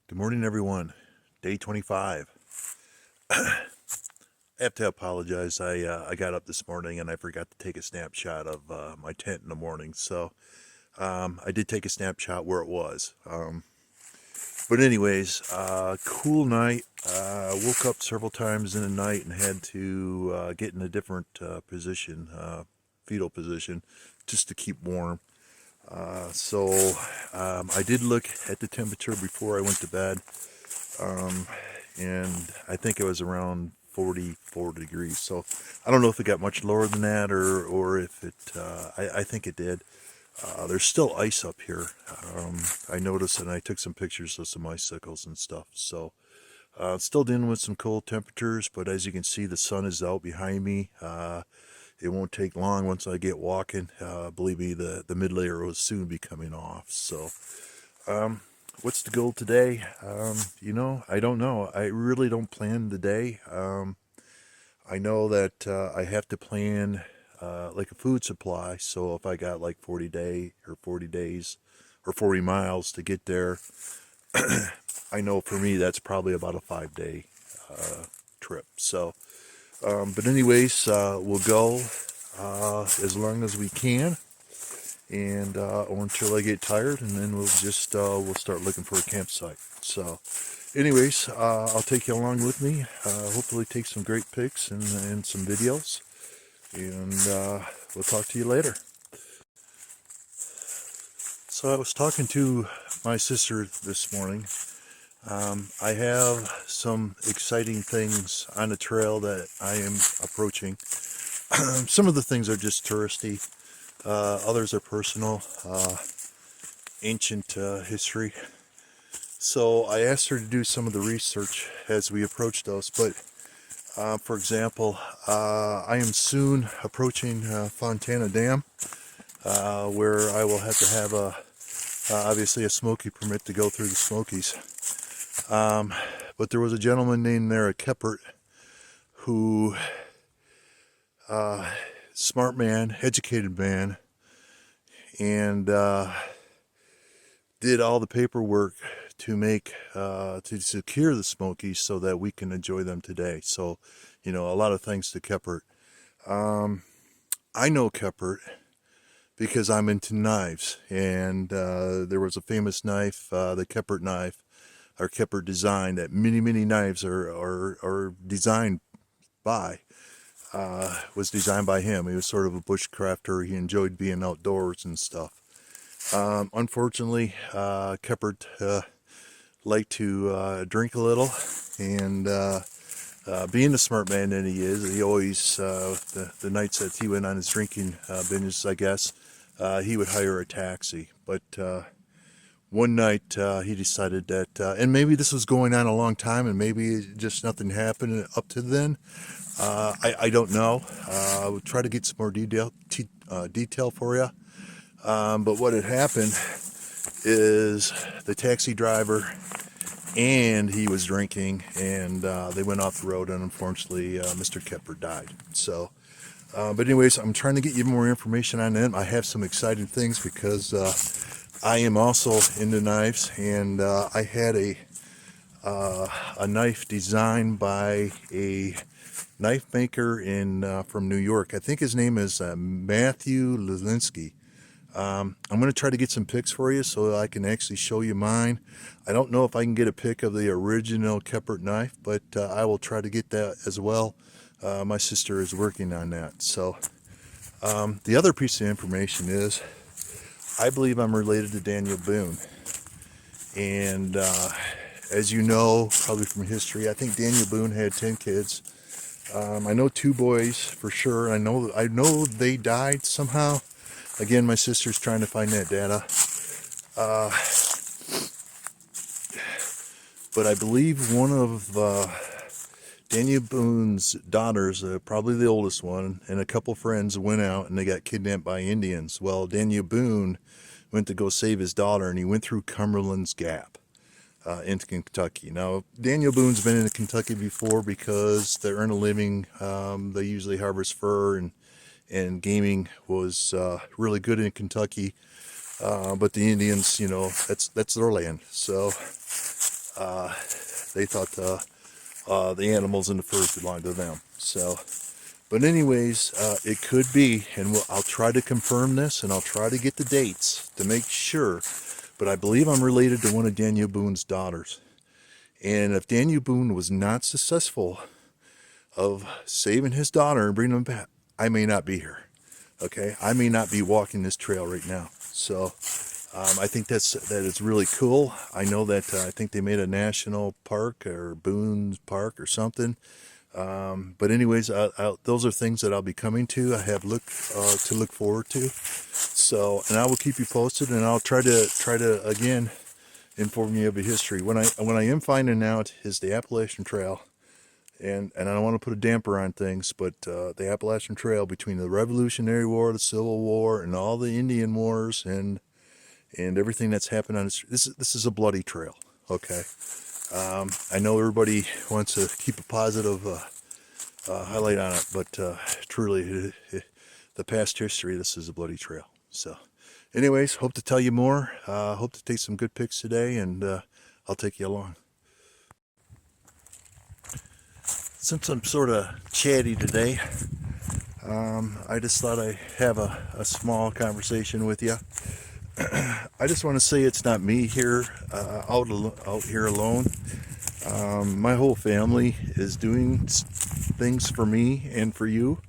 Good morning, everyone. Day 25. I have to apologize. I got up this morning and I forgot to take a snapshot of my tent in the morning. So I did take a snapshot where it was. But anyways, cool night. Woke up several times in the night and had to get in a different position, fetal position, just to keep warm. So I did look at the temperature before I went to bed. And I think it was around 44 degrees. So I don't know if it got much lower than that or if it, I think it did. There's still ice up here. I noticed and I took some pictures of some icicles and stuff. So still dealing with some cold temperatures, but as you can see, the sun is out behind me. It won't take long once I get walking. Believe me, the mid layer will soon be coming off. So, what's the goal today? I don't know. I really don't plan the day. I know that I have to plan like a food supply. So if I got like 40 days or 40 miles to get there, I know for me that's probably about a 5 day trip. So, but anyways, we'll go as long as we can, and or until I get tired, and then we'll start looking for a campsite. So, anyways, I'll take you along with me. Hopefully, take some great pics and some videos, and we'll talk to you later. So I was talking to my sister this morning. I have some exciting things on the trail that I am approaching. Some of the things are just touristy. Others are personal, ancient history. So I asked her to do some of the research as we approach those. But for example, I am soon approaching Fontana Dam, where I will have to have obviously a Smoky permit to go through the Smokies. But there was a gentleman named there at Keppert who, smart man, educated man, and did all the paperwork to make to secure the Smokies so that we can enjoy them today. So, a lot of thanks to Keppert. I know Keppert because I'm into knives, and there was a famous knife, the Keppert knife, or Keppert design, that many knives are designed by. Was designed by him. He was sort of a bushcrafter. He enjoyed being outdoors and stuff. Unfortunately, Keppert liked to drink a little, and being the smart man that he is, he always, the nights that he went on his drinking binges, I guess, he would hire a taxi. But one night he decided that, and maybe this was going on a long time, and maybe just nothing happened up to then. I don't know. I would try to get some more detail for you. But what had happened is the taxi driver and he was drinking, and they went off the road, and unfortunately, Mr. Keppert died. So, but anyways, I'm trying to get you more information on them. I have some exciting things because I am also into knives, and I had a knife designed by a knife maker from New York. I think his name is Matthew Lilinski. I'm going to try to get some pics for you so I can actually show you mine. I don't know if I can get a pic of the original Keppert knife, but I will try to get that as well. My sister is working on that. So the other piece of information is I believe I'm related to Daniel Boone. And as you know, probably from history, I think Daniel Boone had 10 kids. I know 2 boys for sure. I know they died somehow. Again, my sister's trying to find that data. But I believe one of Daniel Boone's daughters, probably the oldest one, and a couple friends went out and they got kidnapped by Indians. Well, Daniel Boone went to go save his daughter, and he went through Cumberland's Gap into Kentucky. Now, Daniel Boone's been into Kentucky before because they earn a living. They usually harvest fur, and gaming was really good in Kentucky. But the Indians, that's their land. So they thought the animals and the furs belonged to them. So, but anyways, it could be, and I'll try to confirm this, and I'll try to get the dates to make sure. But I believe I'm related to one of Daniel Boone's daughters. And if Daniel Boone was not successful of saving his daughter and bringing him back, I may not be here. Okay, I may not be walking this trail right now. So I think that is really cool. I know that I think they made a national park or Boone's Park or something. But anyways, those are things that I'll be coming to. I have to look forward to. So, and I will keep you posted, and I'll try to again inform you of the history. When I am finding out is the Appalachian Trail, and I don't want to put a damper on things, but the Appalachian Trail between the Revolutionary War, the Civil War, and all the Indian Wars, and everything that's happened on this is a bloody trail. Okay. I know everybody wants to keep a positive highlight on it, but truly, the past history, this is a bloody trail. So, anyways, hope to tell you more. Hope to take some good pics today, and I'll take you along. Since I'm sort of chatty today, I just thought I'd have a small conversation with you. I just want to say it's not me here, out here alone. My whole family is doing things for me and for you.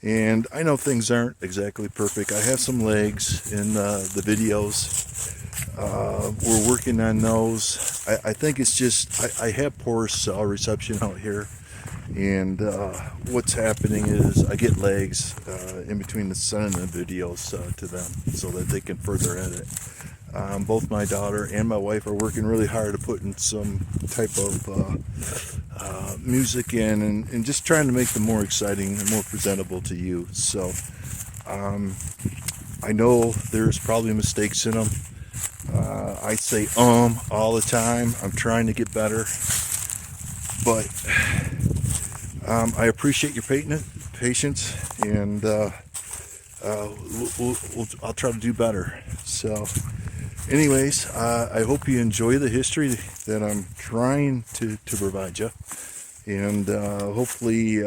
And I know things aren't exactly perfect. I have some legs in the videos. We're working on those. I think it's just, I have poor cell reception out here. And what's happening is I get legs in between the sending the videos to them so that they can further edit. Both my daughter and my wife are working really hard to put in some type of music in and just trying to make them more exciting and more presentable to you. So I know there's probably mistakes in them. I say all the time. I'm trying to get better. But I appreciate your patience, and I'll try to do better. So, anyways, I hope you enjoy the history that I'm trying to provide you, and hopefully,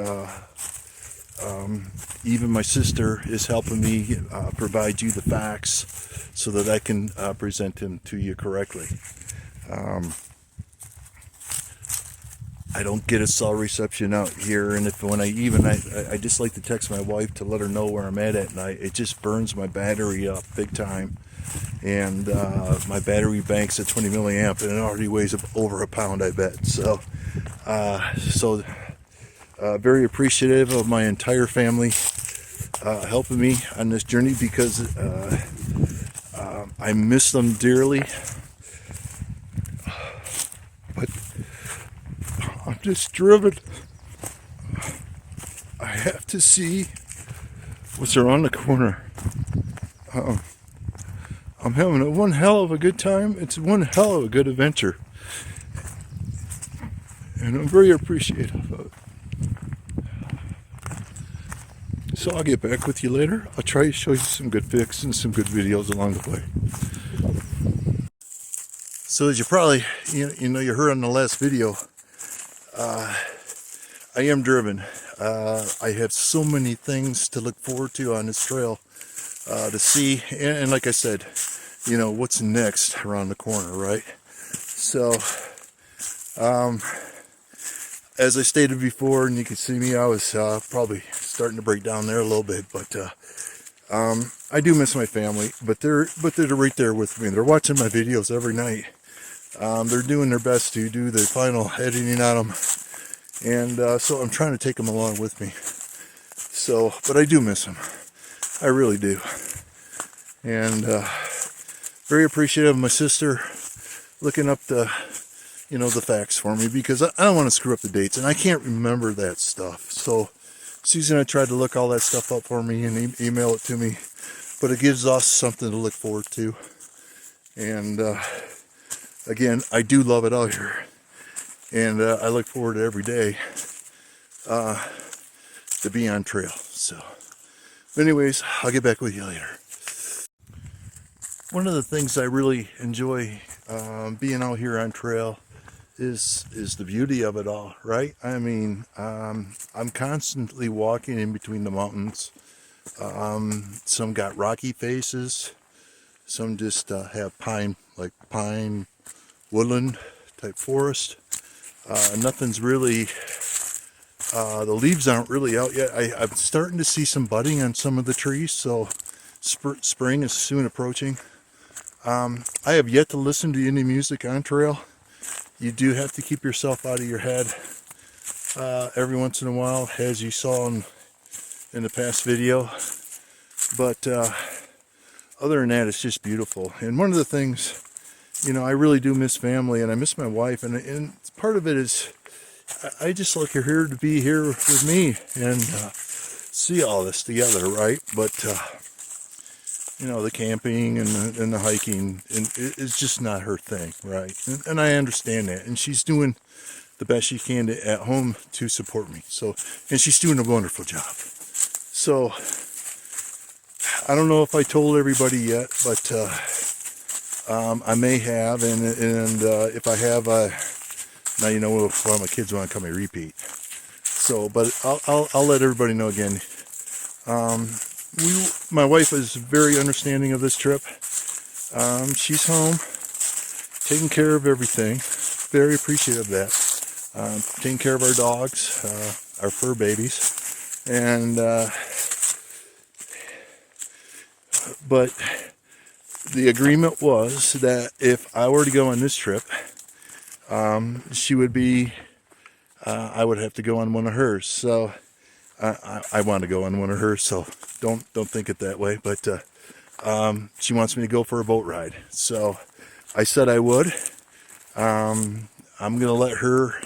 even my sister is helping me provide you the facts so that I can present them to you correctly. I don't get a cell reception out here, and when I just like to text my wife to let her know where I'm at night. It just burns my battery up big time, and my battery bank's at 20 milliamp, and it already weighs over a pound, I bet. So, very appreciative of my entire family helping me on this journey, because I miss them dearly. But I'm just driven. I have to see what's around the corner. I'm having one hell of a good time. It's one hell of a good adventure. And I'm very appreciative of it. So I'll get back with you later. I'll try to show you some good pics and some good videos along the way. So as you probably, you heard on the last video, I am driven. I have so many things to look forward to on this trail to see, and like I said, what's next around the corner, right? So, as I stated before, and you can see me, I was probably starting to break down there a little bit, but I do miss my family. But they're right there with me. They're watching my videos every night. They're doing their best to do the final editing on them. And so I'm trying to take them along with me. So, but I do miss them. I really do. And very appreciative of my sister looking up the facts for me, because I don't want to screw up the dates, and I can't remember that stuff. So Susan, I tried to look all that stuff up for me and email it to me, but it gives us something to look forward to. And again, I do love it out here. And I look forward to every day to be on trail. So, anyways, I'll get back with you later. One of the things I really enjoy being out here on trail is the beauty of it all, right? I mean, I'm constantly walking in between the mountains. Some got rocky faces, some just have pine woodland type forest. Nothing's really, the leaves aren't really out yet. I'm starting to see some budding on some of the trees, so spring is soon approaching. I have yet to listen to any music on trail. You do have to keep yourself out of your head every once in a while, as you saw in the past video. But other than that, it's just beautiful. And one of the things, I really do miss family, and I miss my wife, and part of it is I just like her to be here with me and see all this together, right? But the camping and the hiking, and it's just not her thing, right? And I understand that, and she's doing the best she can at home to support me. So, and she's doing a wonderful job. So, I don't know if I told everybody yet, but I may have, and if I have, now you know why my kids want to come and repeat. So, but I'll let everybody know again. My wife is very understanding of this trip. She's home, taking care of everything. Very appreciative of that. Taking care of our dogs, our fur babies, and but the agreement was that if I were to go on this trip, she would be. I would have to go on one of hers. So I want to go on one of hers. So don't think it that way. But she wants me to go for a boat ride. So I said I would. I'm gonna let her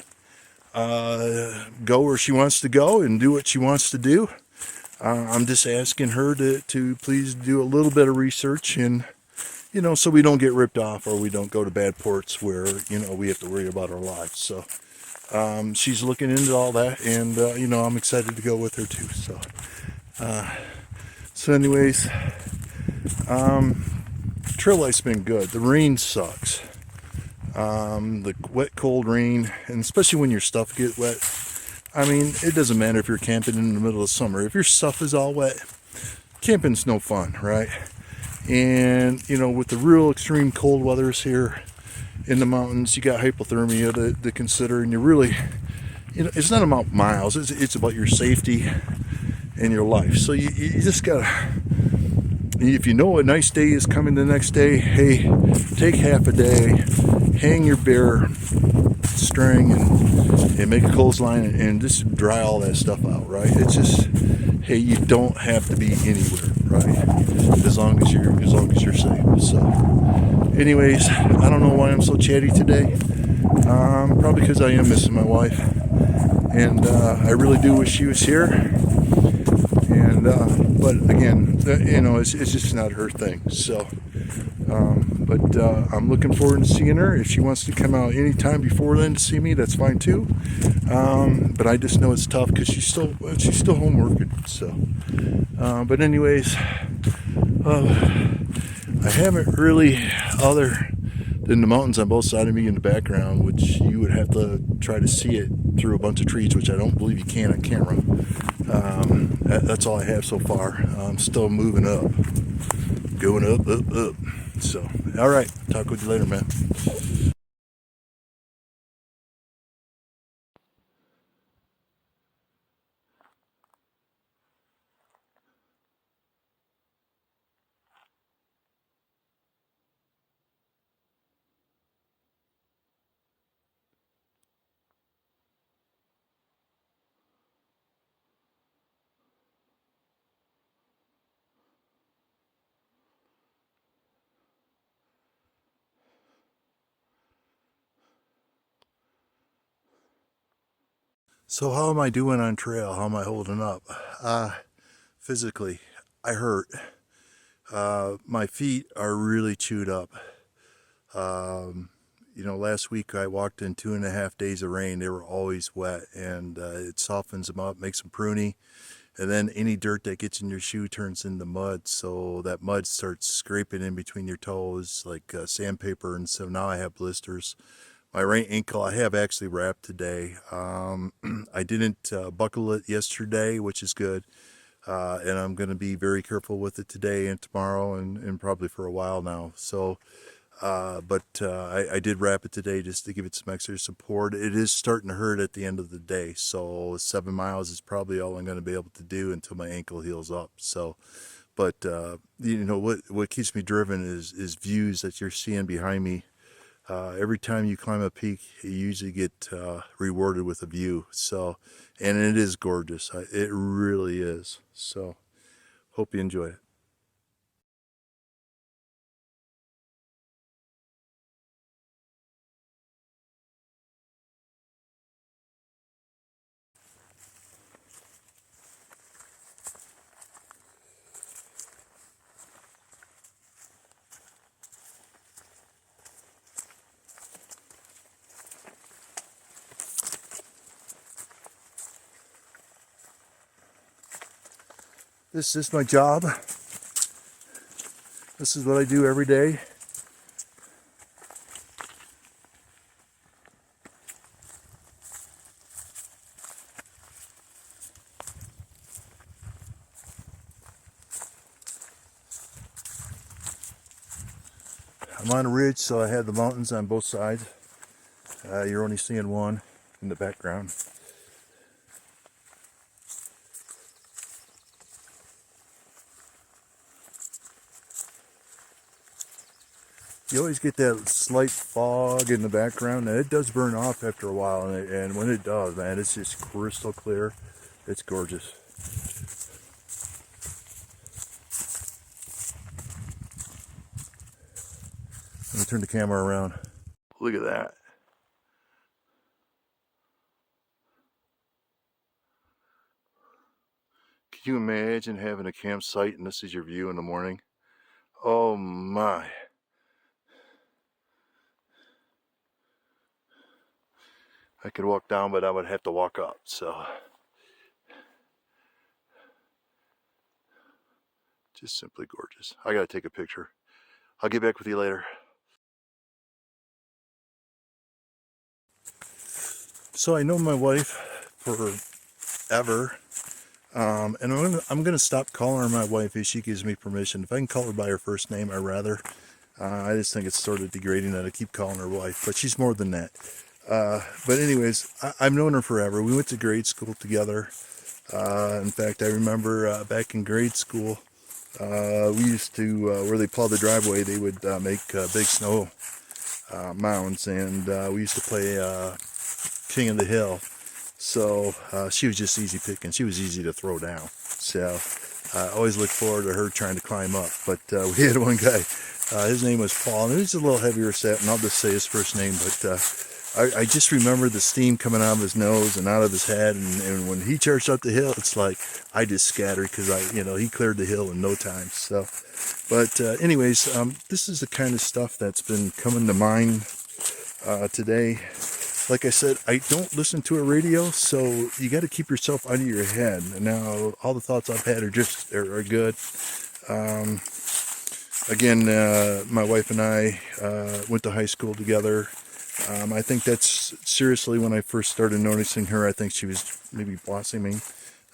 go where she wants to go and do what she wants to do. I'm just asking her to please do a little bit of research, and so we don't get ripped off or we don't go to bad ports where we have to worry about our lives. So she's looking into all that, and I'm excited to go with her too. So anyways, trail life's been good. The rain sucks. The wet, cold rain, and especially when your stuff gets wet. I mean, it doesn't matter if you're camping in the middle of summer. If your stuff is all wet, camping's no fun, right? And, with the real extreme cold weathers here in the mountains, you got hypothermia to consider, and you really, it's not about miles. It's about your safety and your life. So you just gotta, if you know a nice day is coming the next day, hey, take half a day, hang your bear string and make a clothesline and just dry all that stuff out, right? It's just, hey, you don't have to be anywhere, right? As long as you're safe. So anyways, I don't know why I'm so chatty today. Probably because I am missing my wife, and I really do wish she was here. And but again, it's just not her thing. So but I'm looking forward to seeing her. If she wants to come out anytime before then to see me, that's fine too. But I just know it's tough because she's still home working. So but anyways, I haven't really, other than the mountains on both sides of me in the background, which you would have to try to see it through a bunch of trees, which I don't believe you can on camera. That's all I have so far. I'm still moving up, going up. So, all right, talk with you later, man. So how am I doing on trail? How am I holding up? Physically, I hurt. My feet are really chewed up. Last week I walked in 2.5 days of rain. They were always wet, and it softens them up, makes them pruny. And then any dirt that gets in your shoe turns into mud, so that mud starts scraping in between your toes like sandpaper, and so now I have blisters. my right ankle I have actually wrapped today. I didn't buckle it yesterday, which is good. And I'm going to be very careful with it today and tomorrow and probably for a while now. So, I did wrap it today just to give it some extra support. It is starting to hurt at the end of the day. So 7 miles is probably all I'm going to be able to do until my ankle heals up. So, but what keeps me driven is views that you're seeing behind me. Every time you climb a peak, you usually get rewarded with a view. So, and it is gorgeous. It really is. So, hope you enjoy it. This is my job. This is what I do every day. I'm on a ridge, so I have the mountains on both sides. You're only seeing one in the background. You always get that slight fog in the background, and it does burn off after a while. And when it does, man, it's just crystal clear. It's gorgeous. Let me turn the camera around. Look at that. Can you imagine having a campsite and this is your view in the morning? Oh my. I could walk down, but I would have to walk up. So just simply gorgeous. I gotta take a picture. I'll get back with you later. So I know my wife forever. And I'm gonna stop calling her my wife if she gives me permission. If I can call her by her first name, I'd rather. I just think it's sort of degrading that I keep calling her wife, but she's more than that. But anyways, I've known her forever. We went to grade school together. In fact, I remember back in grade school, we used to, where they plowed the driveway, they would make big snow mounds, and we used to play King of the Hill. So she was just easy picking. She was easy to throw down. So I always look forward to her trying to climb up. But we had one guy, his name was Paul, and he was a little heavier set, and I'll just say his first name, but I just remember the steam coming out of his nose and out of his head, and when he charged up the hill, it's like I just scattered because he cleared the hill in no time. So, but anyways, this is the kind of stuff that's been coming to mind today. Like I said, I don't listen to a radio, so you got to keep yourself out of your head. Now, all the thoughts I've had are good. Again, my wife and I went to high school together. I think that's seriously when I first started noticing her. I think she was maybe blossoming,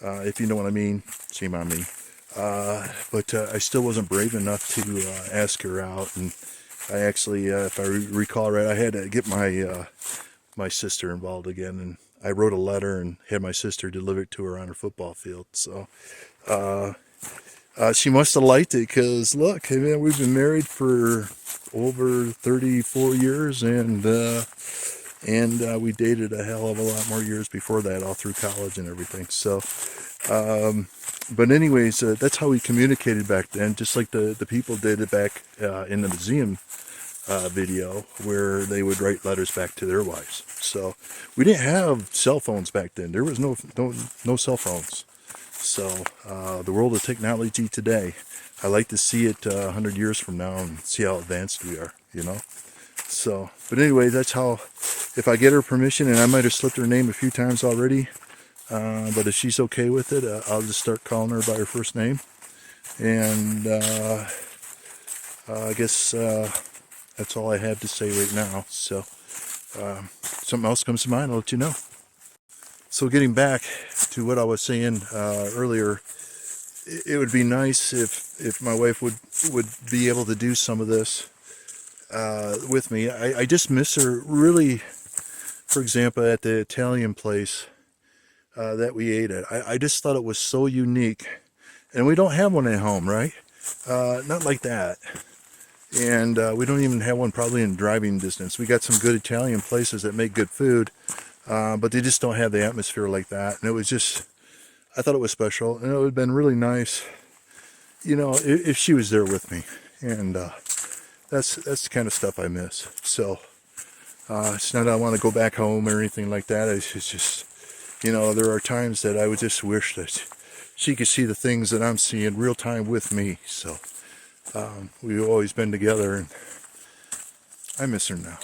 if you know what I mean. Shame on me. But I still wasn't brave enough to ask her out. And I actually, if I recall right, I had to get my sister involved again. And I wrote a letter and had my sister deliver it to her on her football field. So she must have liked it because, look, hey man, we've been married for over 34 years, and we dated a hell of a lot more years before that, all through college and everything. So, but anyways, that's how we communicated back then, just like the people did it back in the museum video, where they would write letters back to their wives. So we didn't have cell phones back then. There was no cell phones. So the world of technology today, I like to see it 100 years from now and see how advanced we are, So, but anyway, that's how, if I get her permission, and I might have slipped her name a few times already, but if she's okay with it, I'll just start calling her by her first name. And I guess that's all I have to say right now. So something else comes to mind, I'll let you know. So getting back to what I was saying earlier, it would be nice if my wife would be able to do some of this with me. I just miss her really. For example, at the Italian place that we ate at, I just thought it was so unique, and we don't have one at home, right? Not like that. And we don't even have one probably in driving distance. We got some good Italian places that make good food, but they just don't have the atmosphere like that. And it was just, I thought it was special, and it would have been really nice, if she was there with me. And that's the kind of stuff I miss. So it's not that I want to go back home or anything like that. It's just, there are times that I would just wish that she could see the things that I'm seeing real time with me. So we've always been together, and I miss her now.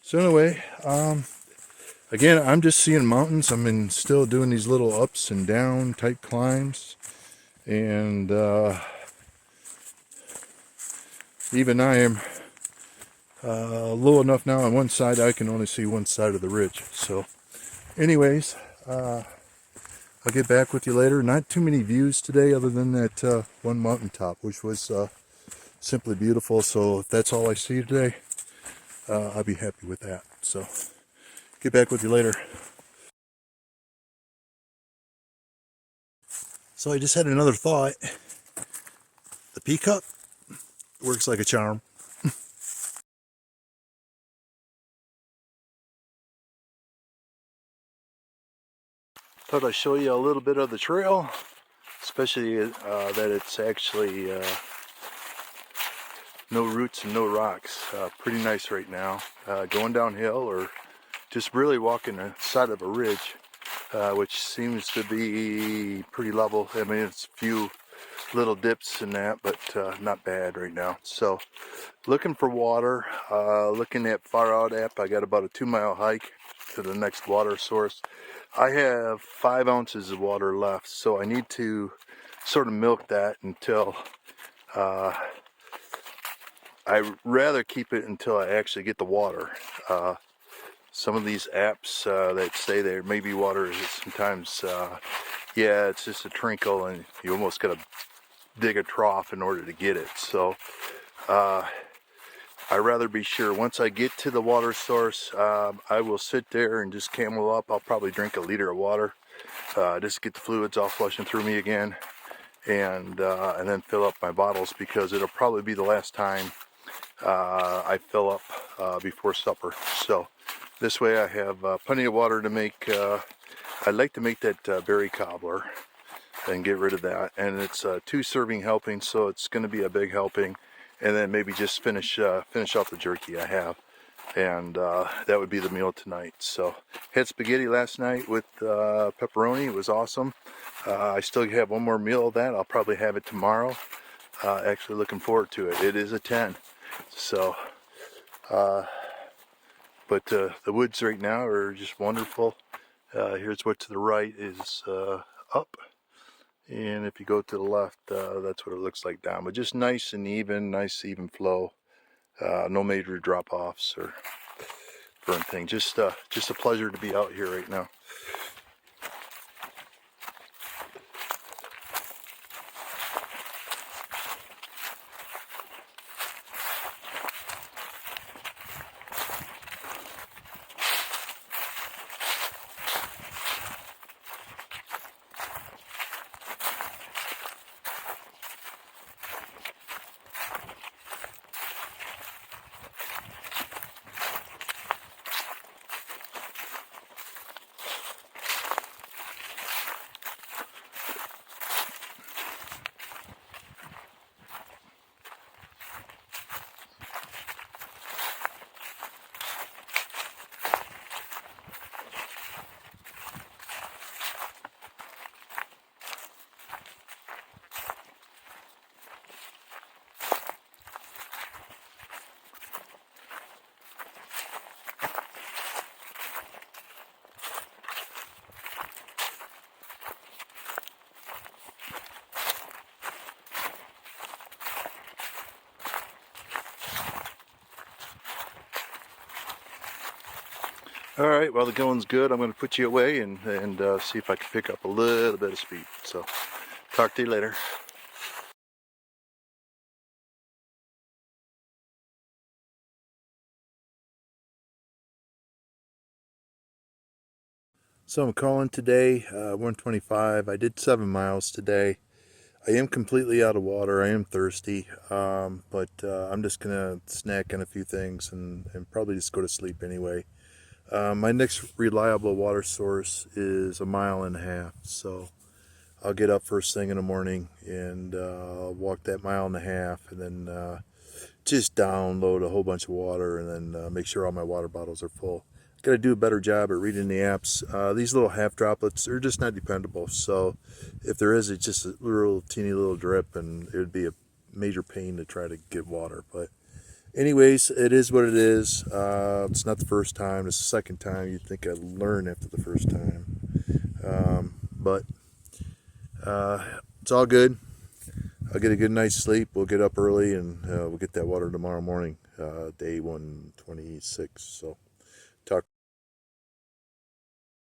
So anyway, again, I'm just seeing mountains. I'm still doing these little ups and down type climbs, and even I am low enough now on one side I can only see one side of the ridge. So anyways, I'll get back with you later. Not too many views today other than that one mountaintop, which was simply beautiful. So if that's all I see today, I'll be happy with that. So get back with you later. So I just had another thought. The peacock works like a charm. Thought I'd show you a little bit of the trail, especially that it's actually no roots and no rocks. Pretty nice right now. Going downhill or just really walking the side of a ridge, which seems to be pretty level. I mean, it's a few little dips in that, but not bad right now. So looking for water, looking at Far Out app. I got about a 2-mile hike to the next water source. I have 5 ounces of water left, so I need to sort of milk that until I'd rather keep it until I actually get the water. Some of these apps that say there may be water, sometimes yeah, it's just a trinkle and you almost gotta dig a trough in order to get it. So I'd rather be sure. Once I get to the water source, I will sit there and just camel up. I'll probably drink a liter of water, just get the fluids all flushing through me again, and then fill up my bottles, because it'll probably be the last time I fill up before supper. So this way I have plenty of water to make. I'd like to make that berry cobbler and get rid of that. And it's 2 serving helpings, so it's going to be a big helping. And then maybe just finish off the jerky I have, and that would be the meal tonight. So had spaghetti last night with pepperoni. It was awesome. I still have one more meal of that. I'll probably have it tomorrow. Actually looking forward to it. It is a 10. So but the woods right now are just wonderful. Here's what to the right is up. And if you go to the left, that's what it looks like down. But just nice and even, nice even flow. No major drop-offs or anything. Just a pleasure to be out here right now. All right, well, the going's good. I'm going to put you away and see if I can pick up a little bit of speed. So, talk to you later. So I'm calling today, 125. I did 7 miles today. I am completely out of water. I am thirsty, but I'm just gonna snack on a few things and probably just go to sleep anyway. My next reliable water source is a mile and a half, so I'll get up first thing in the morning and walk that mile and a half, and then just download a whole bunch of water, and then make sure all my water bottles are full. Got to do a better job at reading the apps. These little half droplets are just not dependable. So if there is, it's just a little teeny little drip, and it would be a major pain to try to get water. But anyways, it is what it is. It's not the first time. It's the second time. You'd think I'd learn after the first time. But it's all good. I'll get a good night's sleep. We'll get up early and we'll get that water tomorrow morning, day 126. So talk.